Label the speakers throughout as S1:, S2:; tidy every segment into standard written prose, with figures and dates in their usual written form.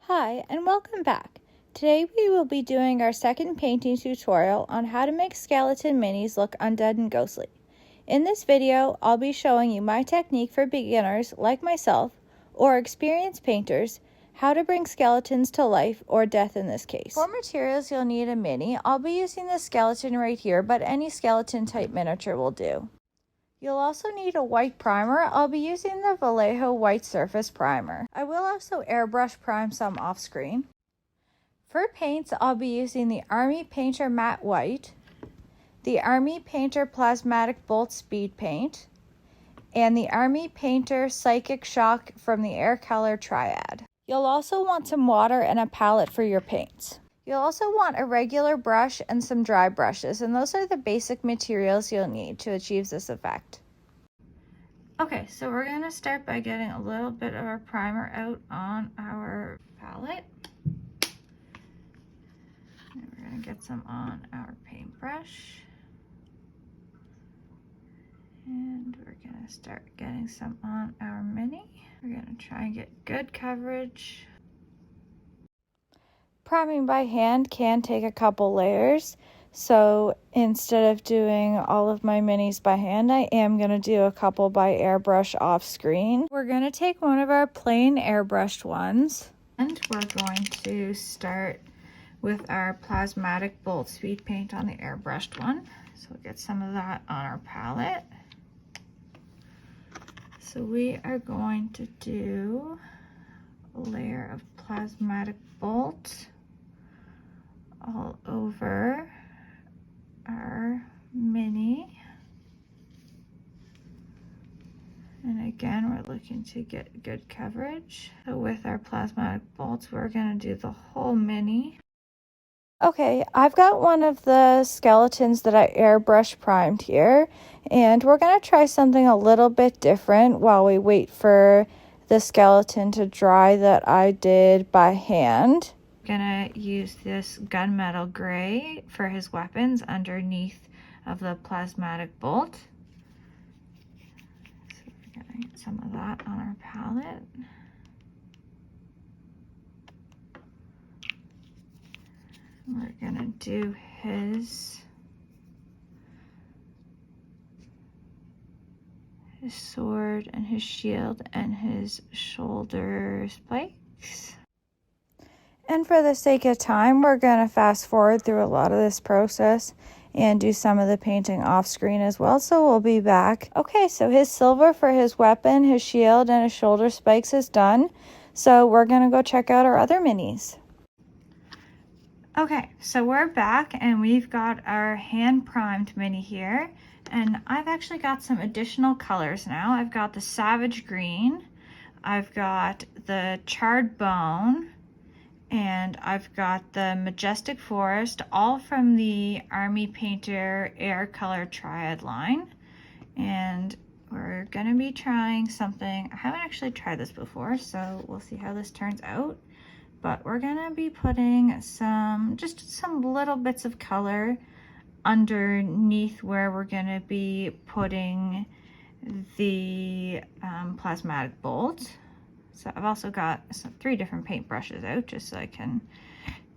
S1: Hi, and welcome back. Today we will be doing our second painting tutorial on how to make skeleton minis look undead and ghostly. In this video, I'll be showing you my technique for beginners like myself, or experienced painters, how to bring skeletons to life, or death in this case. For materials, you'll need a mini. I'll be using the skeleton right here, but any skeleton type miniature will do. You'll also need a white primer. I'll be using the Vallejo White Surface Primer. I will also airbrush prime some off screen. For paints, I'll be using the Army Painter Matte White, the Army Painter Plasmatic Bolt Speed Paint, and the Army Painter Psychic Shock from the Air Color Triad. You'll also want some water and a palette for your paints. You'll also want a regular brush and some dry brushes, and those are the basic materials you'll need to achieve this effect. Okay, so we're going to start by getting a little bit of our primer out on our palette. And we're going to get some on our paintbrush. And we're going to start getting some on our mini. We're going to try and get good coverage. Priming by hand can take a couple layers, so instead of doing all of my minis by hand, I am going to do a couple by airbrush off screen. We're going to take one of our plain airbrushed ones, and we're going to start with our Plasmatic Bolt Speed Paint on the airbrushed one. So we'll get some of that on our palette. So we are going to do a layer of Plasmatic Bolt all over our mini. And again, we're looking to get good coverage. So with our plasmatic bolts, we're going to do the whole mini. Okay, I've got one of the skeletons that I airbrush primed here, and we're going to try something a little bit different while we wait for the skeleton to dry that I did by hand. Gonna use this gunmetal gray for his weapons underneath of the plasmatic bolt. So we're gonna get some of that on our palette. We're gonna do his sword and his shield and his shoulder spikes. And for the sake of time, we're going to fast forward through a lot of this process and do some of the painting off screen as well, so we'll be back. Okay, so his silver for his weapon, his shield, and his shoulder spikes is done. So we're going to go check out our other minis. Okay, so we're back and we've got our hand-primed mini here. And I've actually got some additional colors now. I've got the Savage Green, I've got the Charred Bone, and I've got the Majestic Forest, all from the Army Painter Air Color Triad line. And we're gonna be trying something. I haven't actually tried this before, so we'll see how this turns out. But we're gonna be putting just some little bits of color underneath where we're gonna be putting the plasmatic bolt. So I've also got 3 different paint brushes out just so I can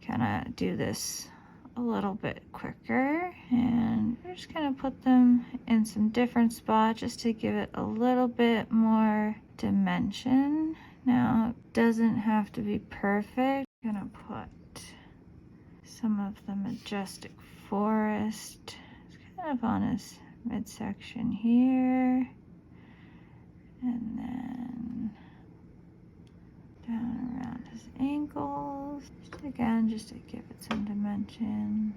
S1: kind of do this a little bit quicker. And we're just gonna put them in some different spots just to give it a little bit more dimension. Now, it doesn't have to be perfect. I'm gonna put some of the Majestic Forest. It's kind of on his midsection here. And then down around his ankles. Just to give it some dimension.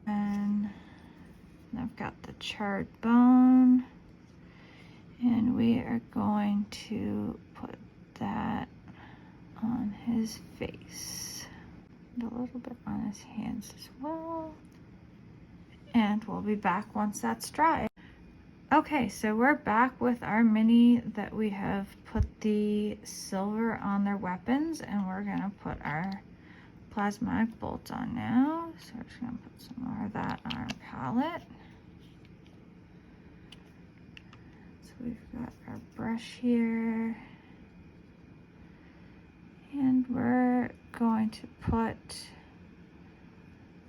S1: And I've got the Charred Bone. And we are going to put that on his face. And a little bit on his hands as well. And we'll be back once that's dry. Okay, so we're back with our mini that we have put the silver on their weapons, and we're gonna put our plasmatic bolts on now. So we're just gonna put some more of that on our palette. So we've got our brush here, and we're going going to put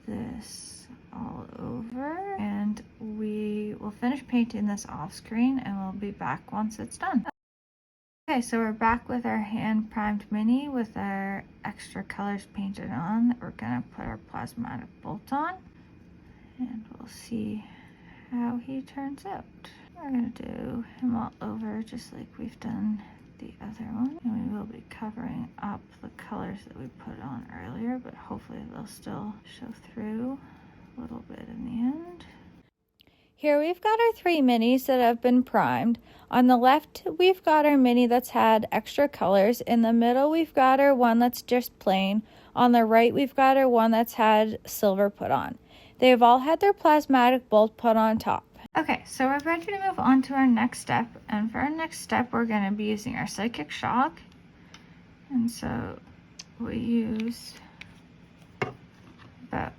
S1: this all over, and we will finish painting this off screen and we'll be back once it's done. Okay, so we're back with our hand primed mini with our extra colors painted on. We're gonna put our plasmatic bolt on and we'll see how he turns out. We're gonna do him all over just like we've done the other one, and we will be covering up the colors that we put on earlier, but hopefully they'll still show through a little bit in the end. Here we've got our 3 minis that have been primed. On the left we've got our mini that's had extra colors. In the middle we've got our one that's just plain. On the right we've got our one that's had silver put on. They've all had their plasmatic bolt put on top. Okay, so we're ready to move on to our next step, and for our next step we're going to be using our psychic shock. And so we use about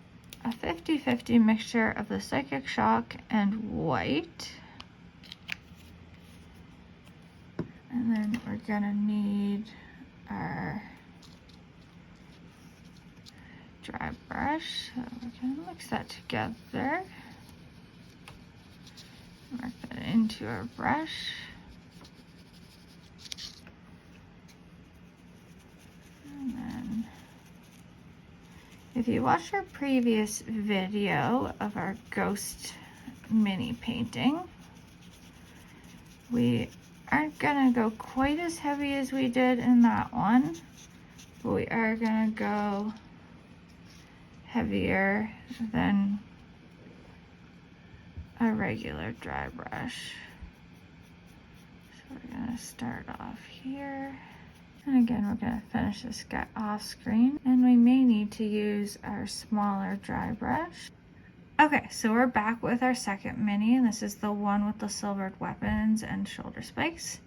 S1: a 50-50 mixture of the psychic shock and white. And then we're gonna need our dry brush. So we're gonna mix that together. Mark that into our brush. And then if you watched our previous video of our ghost mini painting, we aren't gonna go quite as heavy as we did in that one, but we are gonna go heavier than a regular dry brush. So we're gonna start off here. And again, we're gonna finish this guy off screen, and we may need to use our smaller dry brush. Okay, so we're back with our second mini, and this is the one with the silvered weapons and shoulder spikes.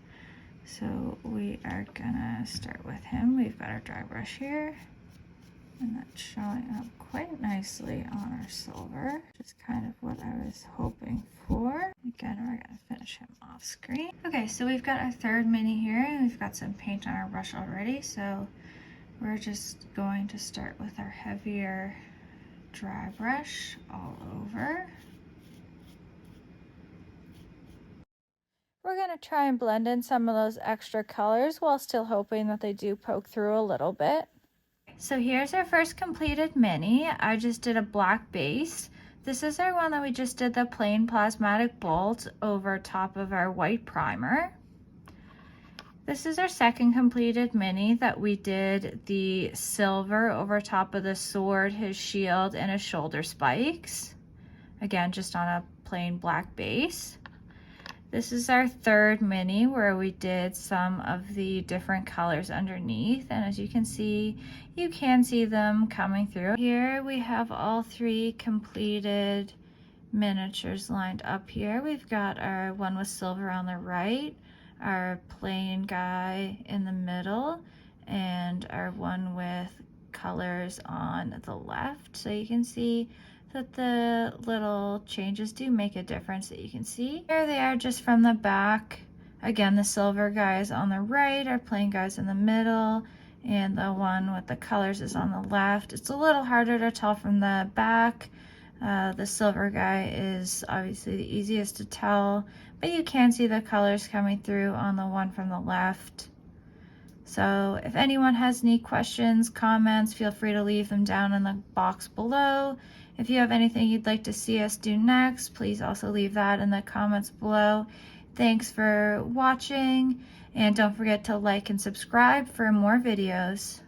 S1: So we are gonna start with him. We've got our dry brush here, and that's showing up quite nicely on our silver, which is kind of what I was hoping for. Again, we're gonna finish him off screen. Okay, so we've got our third mini here, and we've got some paint on our brush already, so we're just going to start with our heavier dry brush all over. We're going to try and blend in some of those extra colors while still hoping that they do poke through a little bit. So here's our first completed mini. I just did a black base. This is our one that we just did the plain plasmatic bolt over top of our white primer. This is our second completed mini that we did the silver over top of the sword, his shield, and his shoulder spikes. Again, just on a plain black base. This is our third mini where we did some of the different colors underneath, and as you can see them coming through. Here we have all 3 completed miniatures lined up here. We've got our one with silver on the right, our plain guy in the middle, and our one with colors on the left. So you can see that the little changes do make a difference that you can see. Here they are just from the back. Again, the silver guy is on the right, our plain guy's in the middle, and the one with the colors is on the left. It's a little harder to tell from the back. The silver guy is obviously the easiest to tell, but you can see the colors coming through on the one from the left. So if anyone has any questions, comments, feel free to leave them down in the box below. If you have anything you'd like to see us do next, please also leave that in the comments below. Thanks for watching, and don't forget to like and subscribe for more videos.